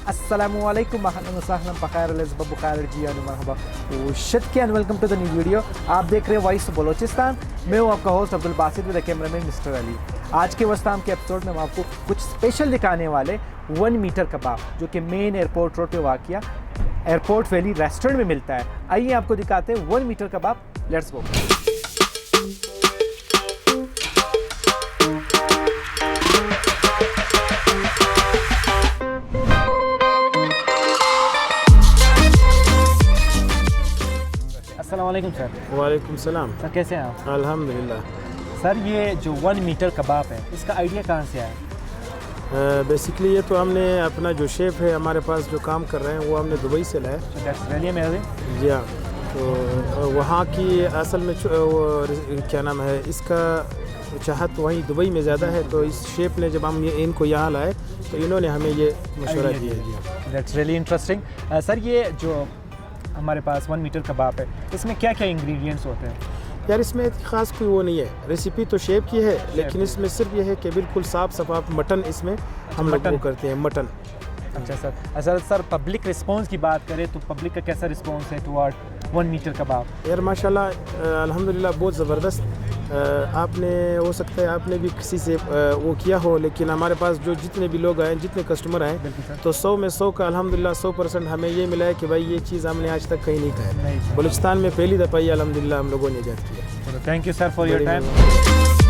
अस्सलामुअलैकुम अहलन व सहलन बखैर अलज़ब बुखैर जियान मरहबा शत के and welcome to the new video. आप देख रहे हैं वॉइस ऑफ बलोचिस्तान। मैं हूं आपका host Abdul Basit with the cameraman mister Ali. आज के वस्ताम के एपिसोड में हम आपको कुछ स्पेशल दिखाने वाले 1 मीटर कबाब जो कि मेन एयरपोर्ट रोड पे वाक़िया एयरपोर्ट वैली रेस्टोरेंट में मिलता है। आइए आपको दिखाते हैं 1 मीटर कबाब। Let's go. अस्सलामुअलैकुम सर। वालेकुम सलाम। सर कैसे हैं आप? अल्हम्दुलिल्लाह। सर ये जो 1 मीटर कबाब है इसका आइडिया कहाँ से आया? बेसिकली ये तो हमने अपना जो शेफ़ है हमारे पास जो काम कर रहे हैं वो हमने दुबई से लाया। जी हाँ, तो वहाँ की असल में क्या नाम है इसका चाहत वहीं दुबई में ज़्यादा है, तो इस शेफ़ ने जब हम इनको यहाँ लाए तो इन्होंने हमें ये मशवरा दिया। जी हाँ, दैट्स रियली इंटरेस्टिंग। सर ये जो हमारे पास 1 मीटर कबाब है इसमें क्या क्या इंग्रेडिएंट्स होते हैं? यार इसमें ख़ास कोई वो नहीं है, रेसिपी तो शेफ़ की है, लेकिन इसमें सिर्फ ये है कि बिल्कुल साफ़ शफाफ मटन इसमें हम लोग वो करते हैं, मटन। अच्छा सर। सर पब्लिक रिस्पांस की बात करें तो पब्लिक का कैसा रिस्पांस है टुवर्ड 1 मीटर कबाब? यार माशाल्लाह अल्हम्दुलिल्लाह बहुत ज़बरदस्त। आपने हो सकता है आपने भी किसी से वो किया हो, लेकिन हमारे पास जो जितने भी लोग आए, जितने कस्टमर आए, तो 100 में 100 का अल्हम्दुलिल्लाह 100% हमें ये मिला है कि भाई ये चीज़ हमने आज तक कहीं नहीं खाया। बलूचिस्तान में पहली दफ़ा ये अल्हम्दुलिल्लाह हम लोगों ने ईजाद किया। Thank you sir for your time.